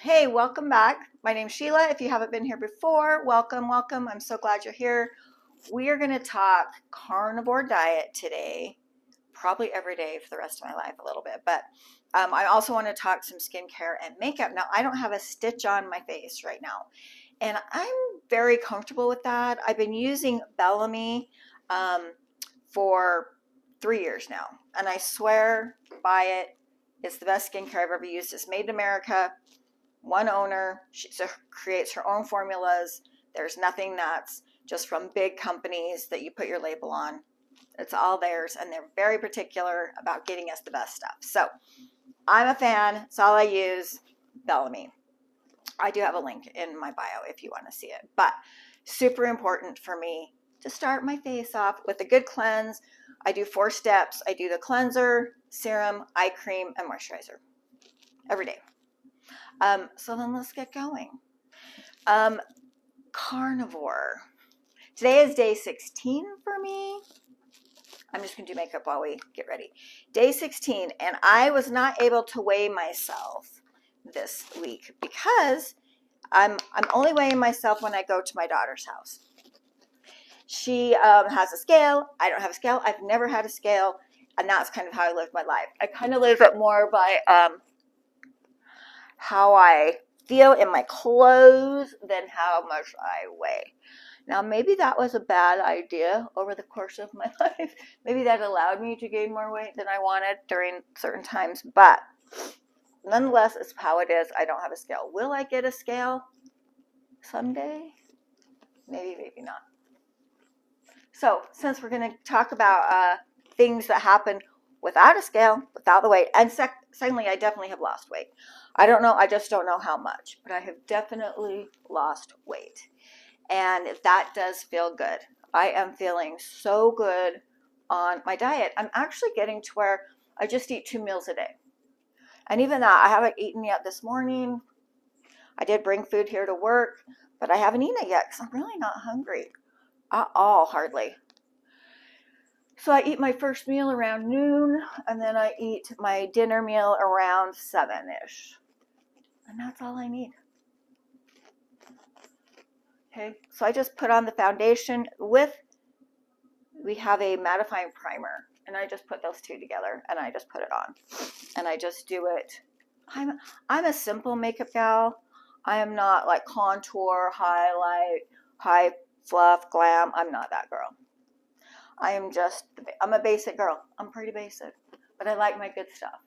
Hey, welcome back. My name's Sheila. If you haven't been here before, welcome, welcome. I'm so glad you're here. We are going to talk carnivore diet today, probably every day for the rest of my life a little bit. But I also want to talk some skincare and makeup. Now, I don't have a stitch on my face right now, and I'm very comfortable with that. I've been using Bellamy for 3 years now, and I swear by it. It's the best skincare I've ever used. It's made in America. One owner, she creates her own formulas. There's nothing that's just from big companies that you put your label on. It's all theirs, and they're very particular about getting us the best stuff. So I'm a fan. It's all I use, Bellamy. I do have a link in my bio if you want to see it. But super important for me to start my face off with a good cleanse. I do 4 steps. I do the cleanser, serum, eye cream, and moisturizer every day. So then let's get going. Carnivore. Today is day 16 for me. I'm just going to do makeup while we get ready. Day 16, and I was not able to weigh myself this week because I'm only weighing myself when I go to my daughter's house. She has a scale. I don't have a scale. I've never had a scale, and that's kind of how I live my life. I kind of live it more by how I feel in my clothes than how much I weigh. Now, maybe that was a bad idea over the course of my life. Maybe that allowed me to gain more weight than I wanted during certain times, but nonetheless, it's how it is. I don't have a scale. Will I get a scale someday? Maybe, maybe not. So, since we're going to talk about things that happen without a scale, without the weight, and secondly, I definitely have lost weight. I don't know, I just don't know how much, but I have definitely lost weight. And that does feel good. I am feeling so good on my diet. I'm actually getting to where I just eat 2 meals a day. And even that, I haven't eaten yet this morning. I did bring food here to work, but I haven't eaten it yet because I'm really not hungry at all, hardly. So I eat my first meal around noon, and then I eat my dinner meal around 7-ish. And that's all I need. Okay, so I just put on the foundation we have a mattifying primer, and I just put those two together, and I just put it on. And I just do it. I'm a simple makeup gal. I am not like contour, highlight, high fluff, glam. I'm not that girl. I'm a basic girl. I'm pretty basic, but I like my good stuff.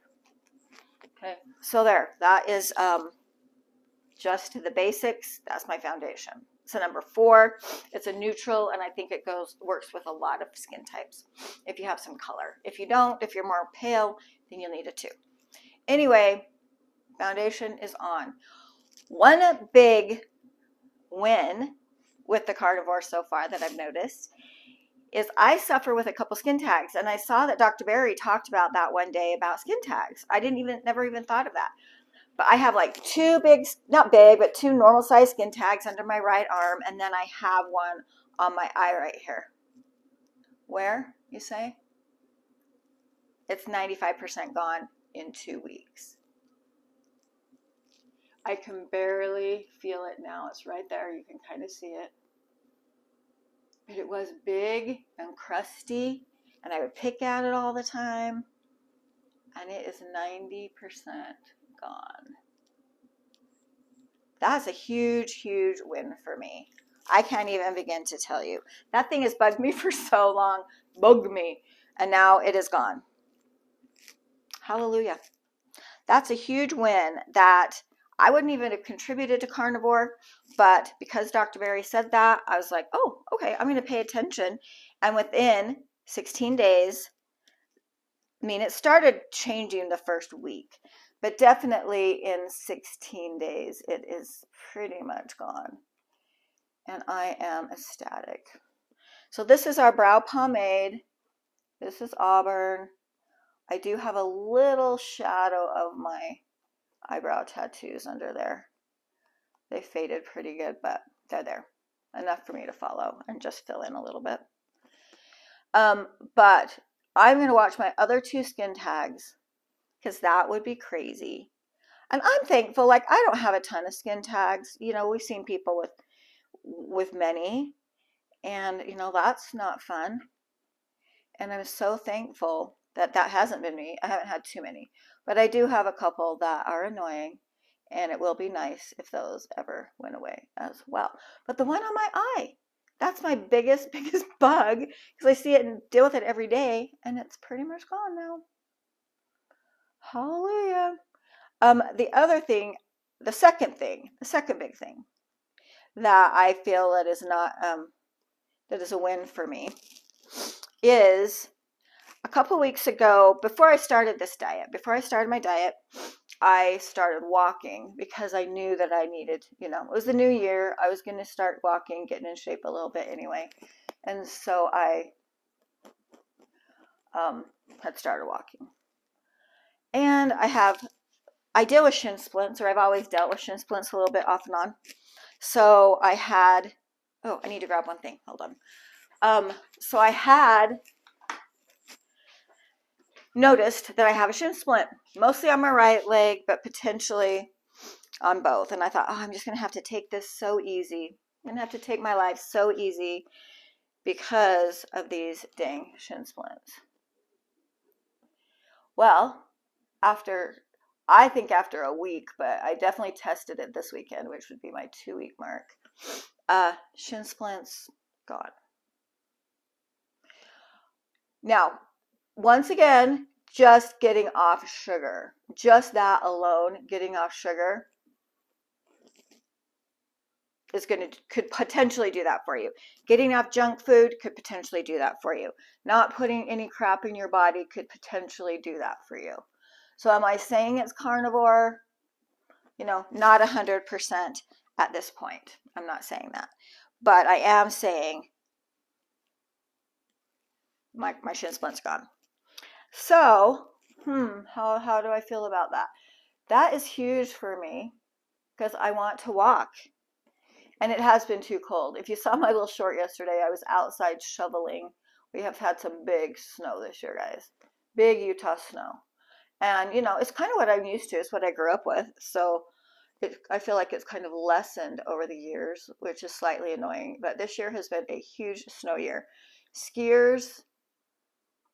Okay, so there, that is just the basics. That's my foundation. So number 4, it's a neutral, and I think it works with a lot of skin types if you have some color. If you don't, if you're more pale, then you'll need it too. Anyway, foundation is on. One big win with the Carnivore so far that I've noticed is I suffer with a couple skin tags, and I saw that Dr. Berry talked about that one day about skin tags. I never even thought of that. But I have like 2 big, not big, but 2 normal size skin tags under my right arm, and then I have one on my eye right here. Where, you say? It's 95% gone in 2 weeks. I can barely feel it now. It's right there. You can kind of see it. But it was big and crusty, and I would pick at it all the time, and it is 90% gone. That's a huge, huge win for me. I can't even begin to tell you. That thing has bugged me for so long, and now it is gone. Hallelujah. That's a huge win that I wouldn't even have contributed to Carnivore, but because Dr. Berry said that, I was like, oh, okay, I'm going to pay attention. And within 16 days, it started changing the first week, but definitely in 16 days, it is pretty much gone. And I am ecstatic. So this is our brow pomade. This is Auburn. I do have a little shadow of my eyebrow tattoos under there. They faded pretty good, but they're there. Enough for me to follow and just fill in a little bit. But I'm going to watch my other 2 skin tags because that would be crazy. And I'm thankful, like I don't have a ton of skin tags. You know, we've seen people with many, and you know, that's not fun. And I'm so thankful that that hasn't been me. I haven't had too many, but I do have a couple that are annoying, and it will be nice if those ever went away as well. But the one on my eye, that's my biggest, biggest bug because I see it and deal with it every day, and it's pretty much gone now. Hallelujah. The other thing, the second big thing that I feel that is not, that is a win for me is a couple weeks ago, before I started my diet, I started walking because I knew that I needed, you know, it was the new year. I was going to start walking, getting in shape a little bit anyway. And so I had started walking. And I deal with shin splints, or I've always dealt with shin splints a little bit off and on. So I had, oh, I need to grab one thing. Hold on. So I had noticed that I have a shin splint, mostly on my right leg, but potentially on both. And I thought, oh, I'm just going to have to take this so easy. I'm going to have to take my life so easy because of these dang shin splints. Well, I think after a week, but I definitely tested it this weekend, which would be my 2-week mark. Shin splints gone. Now, once again, just getting off sugar, just that alone, getting off sugar could potentially do that for you. Getting off junk food could potentially do that for you. Not putting any crap in your body could potentially do that for you. So am I saying it's carnivore? You know, not 100% at this point. I'm not saying that. But I am saying my shin splint's gone. So, how do I feel about that? That is huge for me because I want to walk. And it has been too cold. If you saw my little short yesterday, I was outside shoveling. We have had some big snow this year, guys. Big Utah snow. And, you know, it's kind of what I'm used to. It's what I grew up with. So I feel like it's kind of lessened over the years, which is slightly annoying. But this year has been a huge snow year. Skiers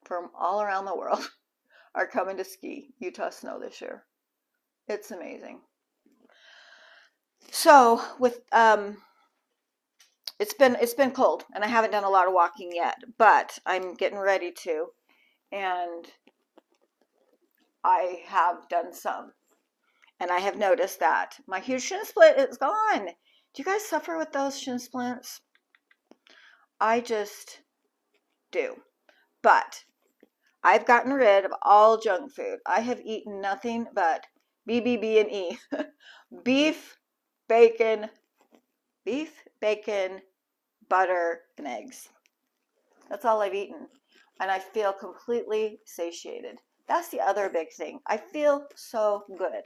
from all around the world are coming to ski Utah snow this year. It's amazing. So with it's been cold, and I haven't done a lot of walking yet, but I'm getting ready to, and I have done some, and I have noticed that my huge shin splint is gone. Do you guys suffer with those shin splints? I just do, but I've gotten rid of all junk food. I have eaten nothing but BBB and E, beef, bacon, butter, and eggs. That's all I've eaten. And I feel completely satiated. That's the other big thing. I feel so good.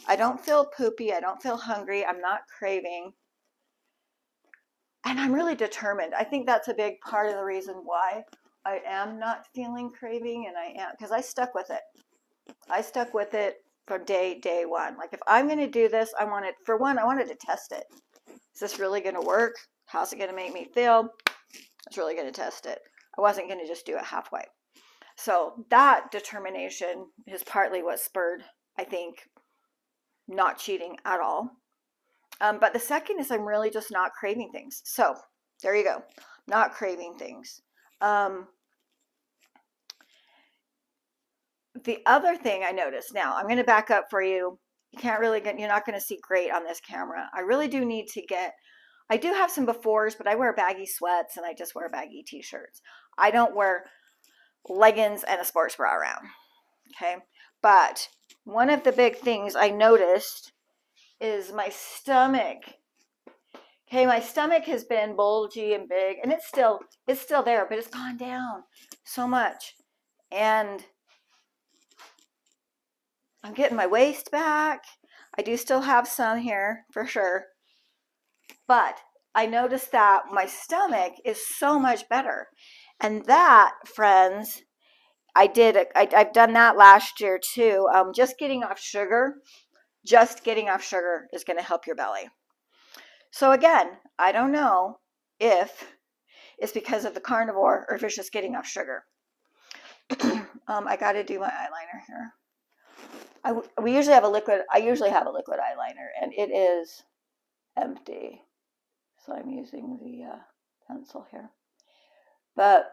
I don't feel poopy. I don't feel hungry. I'm not craving. And I'm really determined. I think that's a big part of the reason why I am not feeling craving, and I am, because I stuck with it. I stuck with it from day one. Like, if I'm going to do this, I wanted to test it. Is this really going to work? How's it going to make me feel? I was really going to test it. I wasn't going to just do it halfway. So that determination is partly what spurred, I think, not cheating at all. But the second is I'm really just not craving things. So there you go. Not craving things. The other thing I noticed, now I'm going to back up for you. You're not going to see great on this camera. I really do need to I do have some befores, but I wear baggy sweats and I just wear baggy t-shirts. I don't wear leggings and a sports bra around. Okay. But one of the big things I noticed is my stomach. Okay. My stomach has been bulgy and big, and it's still there, but it's gone down so much. And I'm getting my waist back. I do still have some here for sure. But I noticed that my stomach is so much better. And that, friends, I've done that last year too. Just getting off sugar just getting off sugar is going to help your belly. So again, I don't know if it's because of the carnivore or if it's just getting off sugar. I got to do my eyeliner here. I usually have a liquid eyeliner, and it is empty. So I'm using the pencil here. But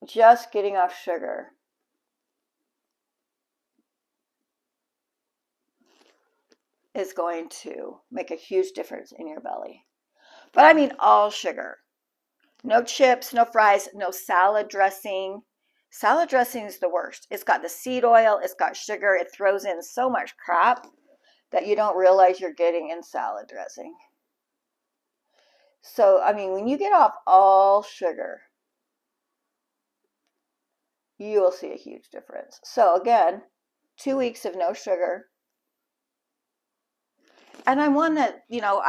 just getting off sugar is going to make a huge difference in your belly. But I mean all sugar. No chips, no fries, no salad dressing. Salad dressing is the worst. It's got the seed oil, it's got sugar, it throws in so much crap that you don't realize you're getting in salad dressing. So, I mean, when you get off all sugar, you will see a huge difference. So again, 2 weeks of no sugar. And I'm one that, you know,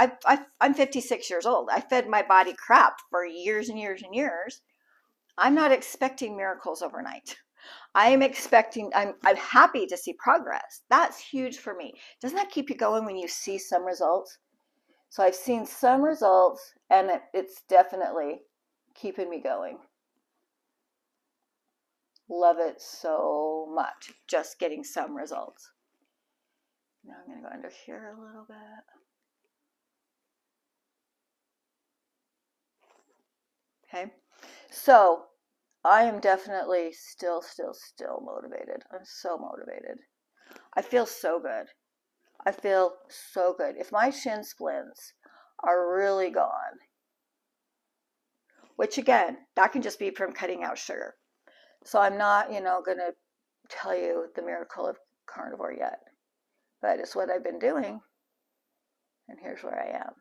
I'm 56 years old. I fed my body crap for years and years and years. I'm not expecting miracles overnight. I'm happy to see progress. That's huge for me. Doesn't that keep you going when you see some results? So I've seen some results, and it's definitely keeping me going. Love it so much, just getting some results. Now I'm going to go under here a little bit. Okay, so I am definitely still motivated. I'm so motivated. I feel so good. I feel so good. If my shin splints are really gone, which again, that can just be from cutting out sugar. So I'm not, you know, going to tell you the miracle of carnivore yet, but it's what I've been doing. And here's where I am.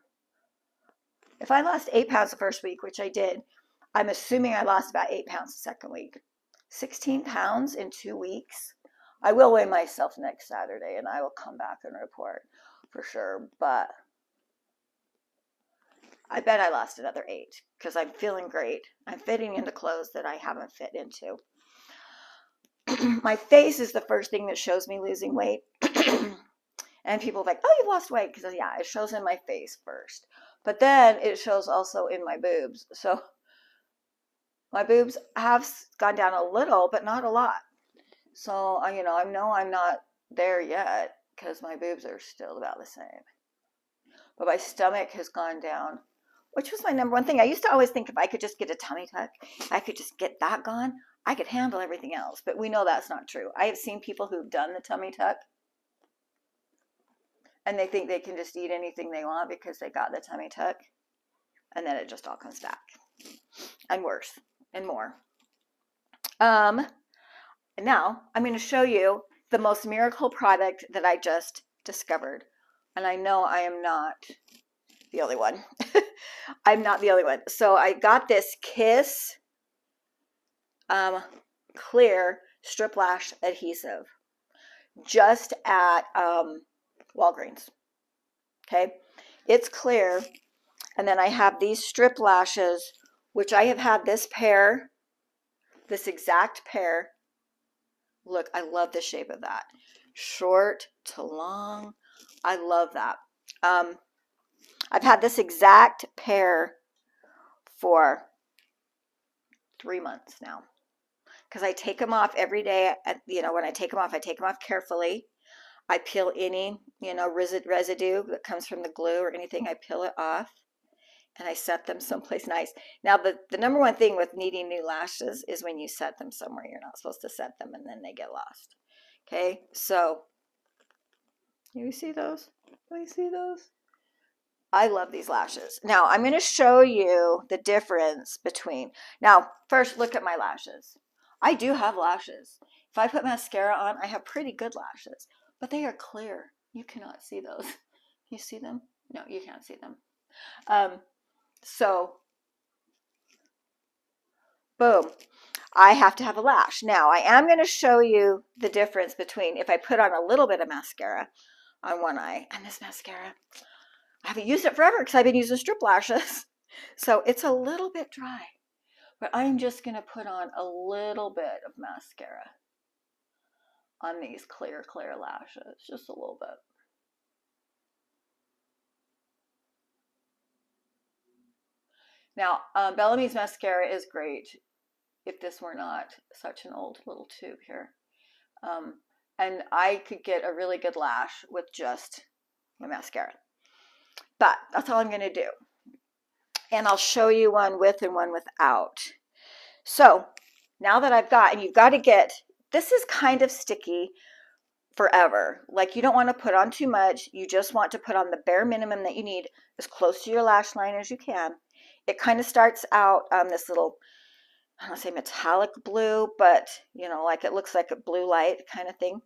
If I lost 8 pounds the first week, which I did, I'm assuming I lost about 8 pounds the second week. 16 pounds in 2 weeks. I will weigh myself next Saturday, and I will come back and report for sure. But I bet I lost another 8 because I'm feeling great. I'm fitting into clothes that I haven't fit into. My face is the first thing that shows me losing weight. And people are like, oh, you've lost weight. Because, yeah, it shows in my face first. But then it shows also in my boobs. So my boobs have gone down a little, but not a lot. So, you know I'm not there yet because my boobs are still about the same. But my stomach has gone down, which was my number one thing. I used to always think if I could just get a tummy tuck, I could just get that gone, I could handle everything else. But we know that's not true. I have seen people who've done the tummy tuck, and they think they can just eat anything they want because they got the tummy tuck, and then it just all comes back, and worse, and more. Now I'm going to show you the most miracle product that I just discovered, and I know I am not the only one. I'm not the only one. So I got this Kiss clear strip lash adhesive just at Walgreens. Okay, it's clear, and then I have these strip lashes, which I have had this pair, this exact pair. Look, I love the shape of that, short to long. I love that. I've had this exact pair for 3 months now, because I take them off every day. When I take them off carefully. I peel any, residue that comes from the glue or anything. I peel it off, and I set them someplace nice. Now, the number one thing with needing new lashes is when you set them somewhere you're not supposed to set them, and then they get lost. Okay, so you see those? Do you see those? I love these lashes. Now, I'm going to show you the difference between. Now, first, look at my lashes. I do have lashes. If I put mascara on, I have pretty good lashes, but they are clear. You cannot see those. You see them? No, you can't see them. So, boom. I have to have a lash. Now, I am going to show you the difference between if I put on a little bit of mascara on one eye, and this mascara, I haven't used it forever because I've been using strip lashes. So it's a little bit dry, but I'm just going to put on a little bit of mascara on these clear lashes, just a little bit. Now, Bellamy's mascara is great if this were not such an old little tube here. And I could get a really good lash with just my mascara. But that's all I'm going to do. And I'll show you one with and one without. So now that I've got, and you've got to get, this is kind of sticky forever. Like you don't want to put on too much. You just want to put on the bare minimum that you need as close to your lash line as you can. It kind of starts out this little, I don't want to say metallic blue, but you know, like it looks like a blue light kind of thing.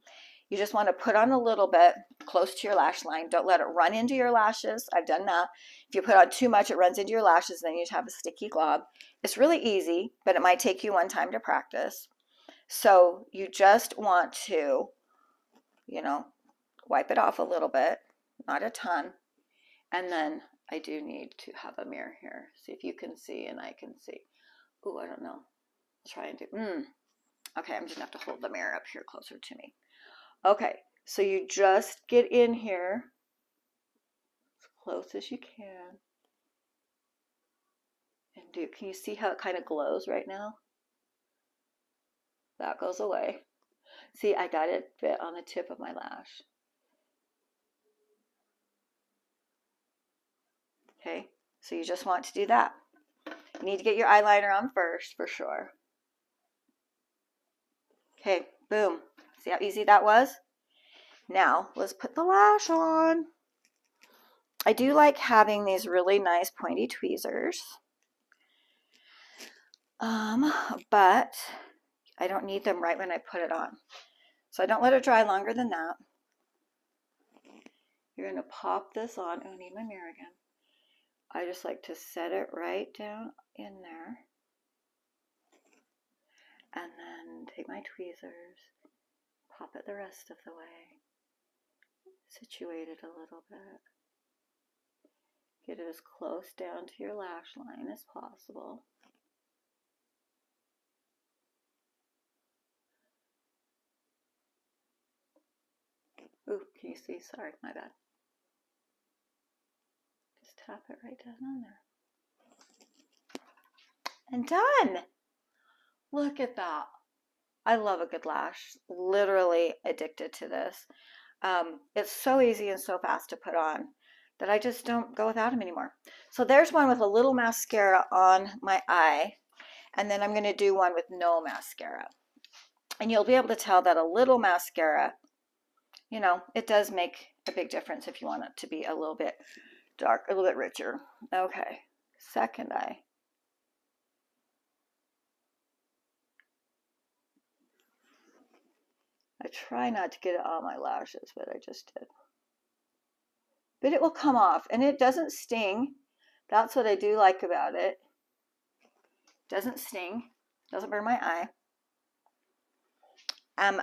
You just want to put on a little bit close to your lash line. Don't let it run into your lashes. I've done that. If you put on too much, it runs into your lashes, then you have a sticky glob. It's really easy, but it might take you one time to practice. So you just want to, you know, wipe it off a little bit, not a ton. And then I do need to have a mirror here. See if you can see and I can see. Ooh, I don't know. I'll try and do, okay, I'm just gonna have to hold the mirror up here closer to me. Okay, so you just get in here as close as you can. And can you see how it kind of glows right now? That goes away. See, I got it fit on the tip of my lash. Okay, so you just want to do that. You need to get your eyeliner on first, for sure. Okay, boom. See how easy that was? Now, let's put the lash on. I do like having these really nice pointy tweezers. But I don't need them right when I put it on. So I don't let it dry longer than that. You're going to pop this on. Oh, I need my mirror again. I just like to set it right down in there. And then take my tweezers, pop it the rest of the way. Situate it a little bit. Get it as close down to your lash line as possible. Ooh, can you see? Sorry, my bad. Just tap it right down on there. And done! Look at that. I love a good lash. Literally addicted to this. It's so easy and so fast to put on that I just don't go without them anymore. So there's one with a little mascara on my eye. And then I'm going to do one with no mascara. And you'll be able to tell that a little mascara, you know, it does make a big difference if you want it to be a little bit dark, a little bit richer. Okay, second eye. I try not to get it on my lashes, but I just did. But it will come off, and it doesn't sting. That's what I do like about it. It doesn't sting, doesn't burn my eye.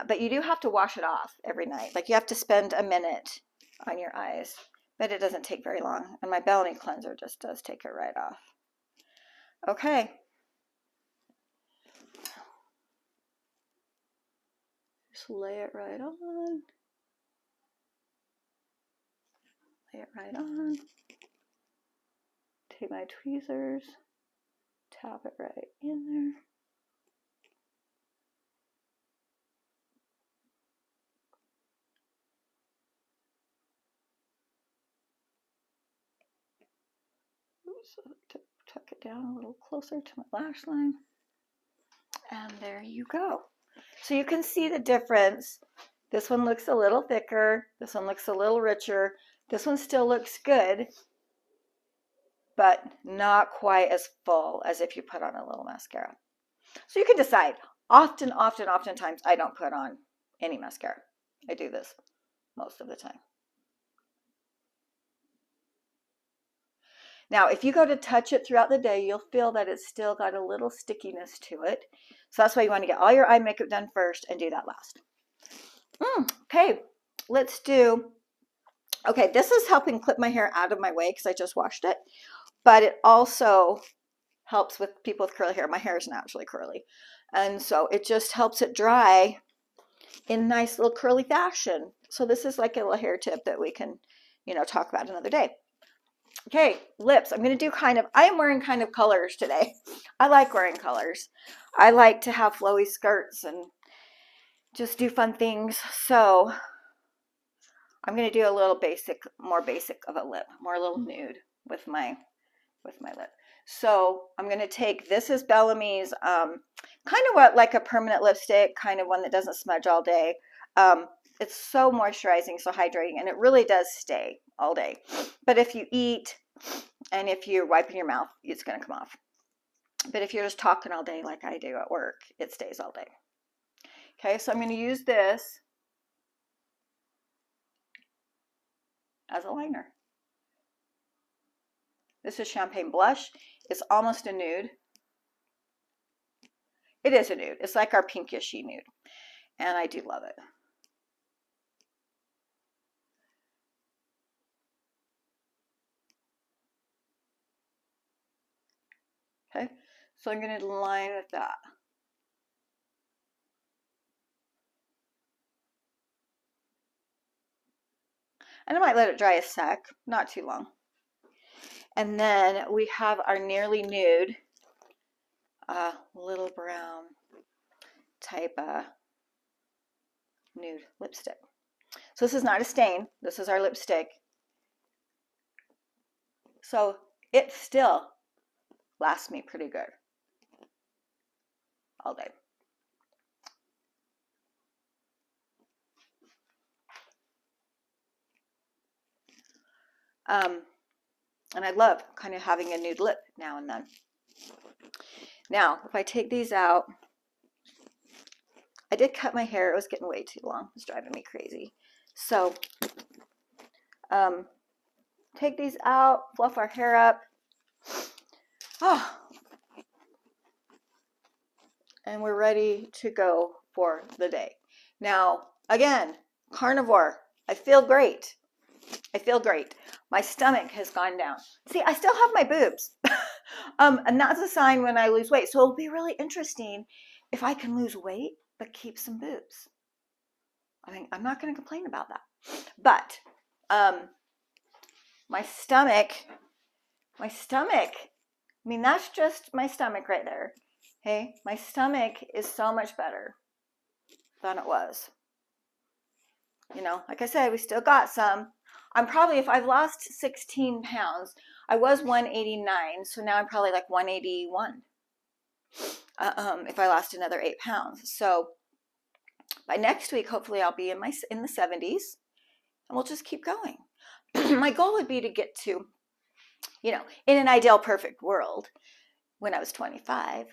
But you do have to wash it off every night. Like you have to spend a minute on your eyes, but it doesn't take very long. And my Bellamy's cleanser just does take it right off. Okay. Just lay it right on. Lay it right on. Take my tweezers, tap it right in there. So to tuck it down a little closer to my lash line. And there you go. So you can see the difference. This one looks a little thicker. This one looks a little richer. This one still looks good, but not quite as full as if you put on a little mascara. So you can decide. Oftentimes I don't put on any mascara. I do this most of the time. Now, if you go to touch it throughout the day, you'll feel that it's still got a little stickiness to it. So that's why you want to get all your eye makeup done first and do that last. Okay, let's do, okay, this is helping clip my hair out of my way because I just washed it, but it also helps with people with curly hair. My hair is naturally curly, and so it just helps it dry in nice little curly fashion. So this is like a little hair tip that we can, you know, talk about another day. Okay, lips. I'm going to do I am wearing kind of colors today. I like wearing colors. I like to have flowy skirts and just do fun things. So I'm going to do a little basic, more basic of a lip, more a little nude with my lip. So I'm going to take, this is Bellamy's, kind of what, like a permanent lipstick, kind of one that doesn't smudge all day. It's so moisturizing, so hydrating, and it really does stay all day. But if you eat and if you're wiping your mouth, it's going to come off. But if you're just talking all day like I do at work, it stays all day. Okay, so I'm going to use this as a liner. This is Champagne Blush. It's almost a nude. It is a nude. It's like our pinkishy nude. And I do love it. Okay, so I'm going to line with that. And I might let it dry a sec, not too long. And then we have our nearly nude, little brown type nude lipstick. So this is not a stain. This is our lipstick. So it still lasts me pretty good all day. And I love kind of having a nude lip now and then. Now, if I take these out, I did cut my hair. It was getting way too long. It was driving me crazy. So, take these out, fluff our hair up. Oh. And we're ready to go for the day. Now, again, carnivore. I feel great. I feel great. My stomach has gone down. See, I still have my boobs. And that's a sign when I lose weight. So it'll be really interesting if I can lose weight but keep some boobs. I mean, I'm not going to complain about that. But my stomach, I mean, that's just my stomach right there. Okay, my stomach is so much better than it was. You know, like I said, we still got some. I'm probably, if I've lost 16 pounds, I was 189, so now I'm probably like 181. If I lost another 8 pounds. So by next week, hopefully I'll be in the 70s, and we'll just keep going. My goal would be to get to, you know, in an ideal perfect world, when I was 25,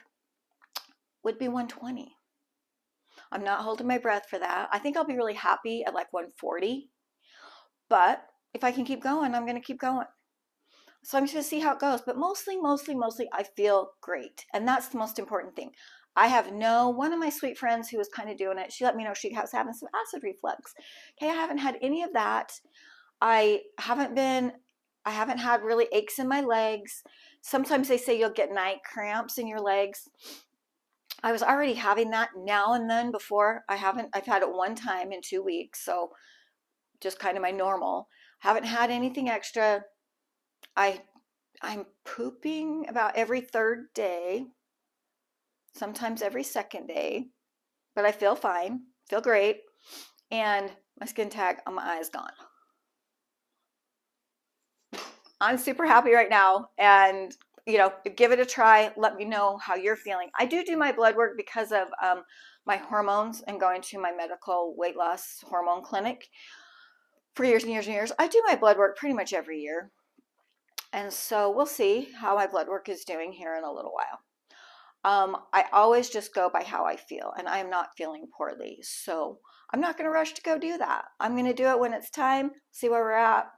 would be 120. I'm not holding my breath for that. I think I'll be really happy at like 140. But if I can keep going, I'm going to keep going. So I'm just going to see how it goes. But mostly, I feel great. And that's the most important thing. I have one of my sweet friends who was kind of doing it. She let me know she was having some acid reflux. Okay, I haven't had any of that. I haven't had really aches in my legs. Sometimes they say you'll get night cramps in your legs. I was already having that now and then before. I've had it one time in 2 weeks. So just kind of my normal. Haven't had anything extra. I'm pooping about every third day, sometimes every second day, but I feel fine, feel great, and my skin tag on my eye is gone. I'm super happy right now, and you know, give it a try. Let me know how you're feeling. I do my blood work because of my hormones and going to my medical weight loss hormone clinic for years and years and years. I do my blood work pretty much every year. And so we'll see how my blood work is doing here in a little while. I always just go by how I feel, and I am not feeling poorly. So I'm not going to rush to go do that. I'm going to do it when it's time, see where we're at,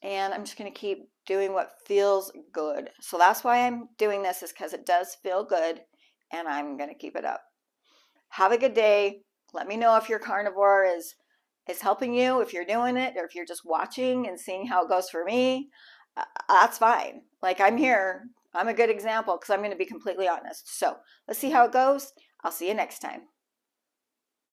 and I'm just going to keep doing what feels good. So that's why I'm doing this, is because it does feel good, and I'm going to keep it up. Have a good day. Let me know if your carnivore is helping you, if you're doing it, or if you're just watching and seeing how it goes for me. That's fine. Like, I'm here. I'm a good example because I'm going to be completely honest. So let's see how it goes. I'll see you next time.